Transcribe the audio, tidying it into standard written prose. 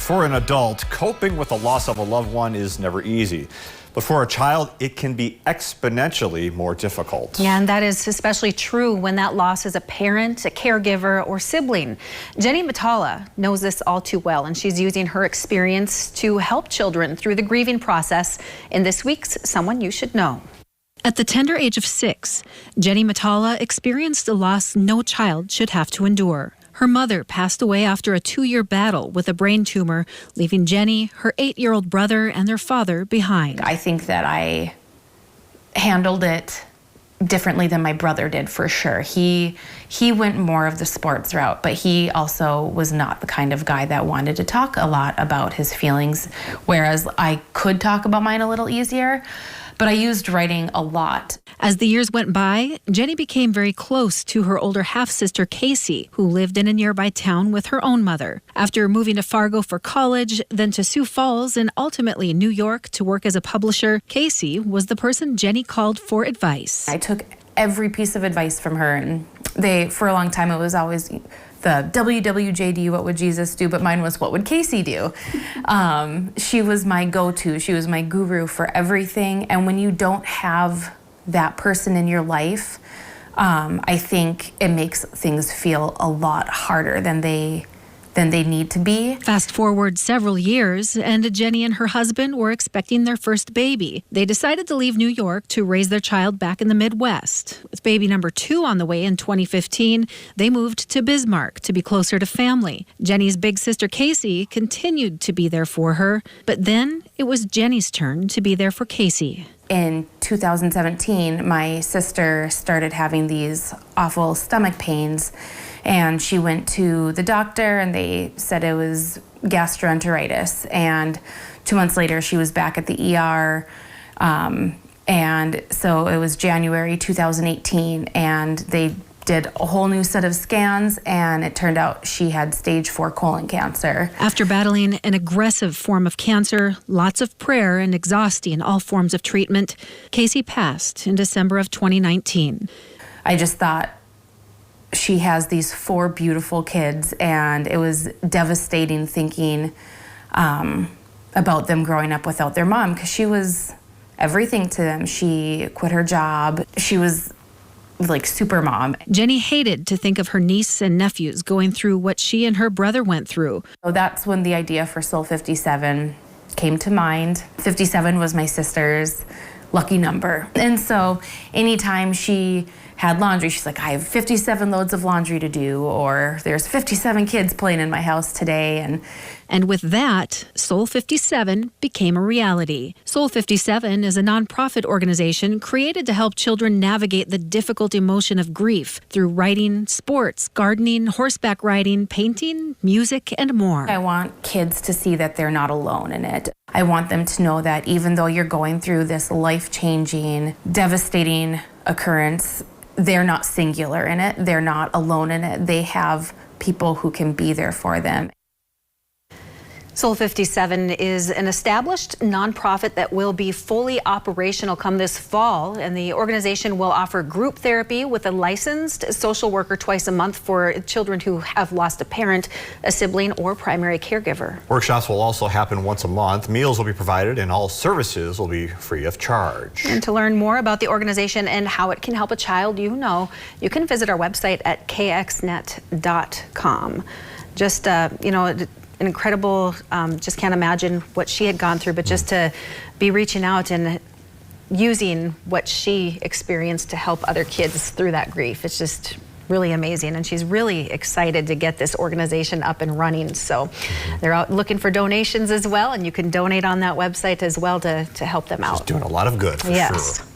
For an adult, coping with the loss of a loved one is never easy. But for a child, it can be exponentially more difficult. Yeah, and that is especially true when that loss is a parent, a caregiver, or sibling. Jenny Maattala knows this all too well, and she's using her experience to help children through the grieving process in this week's Someone You Should Know. At the tender age of 6, Jenny Maattala experienced a loss no child should have to endure. Her mother passed away after a 2-year battle with a brain tumor, leaving Jenny, her 8-year-old brother, and their father behind. I think that I handled it differently than my brother did, for sure. He went more of the sports route, but he also was not the kind of guy that wanted to talk a lot about his feelings, whereas I could talk about mine a little easier, but I used writing a lot. As the years went by, Jenny became very close to her older half-sister Casey, who lived in a nearby town with her own mother. After moving to Fargo for college, then to Sioux Falls, and ultimately New York to work as a publisher, Casey was the person Jenny called for advice. I took every piece of advice from her, and for a long time it was always the WWJD, what would Jesus do? But mine was, what would Casey do? She was my go-to. She was my guru for everything. And when you don't have that person in your life, I think it makes things feel a lot harder than they need to be. Fast forward several years, and Jenny and her husband were expecting their first baby. They decided to leave New York to raise their child back in the Midwest. With baby number 2 on the way in 2015, they moved to Bismarck to be closer to family. Jenny's big sister Casey continued to be there for her, but then it was Jenny's turn to be there for Casey. In 2017, my sister started having these awful stomach pains, and she went to the doctor and they said it was gastroenteritis. And 2 months later, she was back at the ER. And so it was January 2018, and they did a whole new set of scans, and it turned out she had stage 4 colon cancer. After battling an aggressive form of cancer, lots of prayer, and exhausting all forms of treatment, Casey passed in December of 2019. I just thought, she has these 4 beautiful kids, and it was devastating thinking about them growing up without their mom, because she was everything to them. She quit her job. She was like super mom. Jenny hated to think of her niece and nephews going through what she and her brother went through. So that's when the idea for Soul 57 came to mind. 57 was my sister's lucky number. And so anytime she had laundry, she's like, I have 57 loads of laundry to do, or there's 57 kids playing in my house today. And with that, Soul 57 became a reality. Soul 57 is a nonprofit organization created to help children navigate the difficult emotion of grief through writing, sports, gardening, horseback riding, painting, music, and more. I want kids to see that they're not alone in it. I want them to know that even though you're going through this life-changing, devastating occurrence, they're not singular in it. They're not alone in it. They have people who can be there for them. Soul 57 is an established nonprofit that will be fully operational come this fall, and the organization will offer group therapy with a licensed social worker twice a month for children who have lost a parent, a sibling, or primary caregiver. Workshops will also happen once a month. Meals will be provided, and all services will be free of charge. And to learn more about the organization and how it can help a child you know, you can visit our website at kxnet.com. Just, an incredible, just can't imagine what she had gone through, but just to be reaching out and using what she experienced to help other kids through that grief. It's just really amazing, and she's really excited to get this organization up and running. So they're out looking for donations as well, and you can donate on that website as well to help them out. She's doing a lot of good, for sure.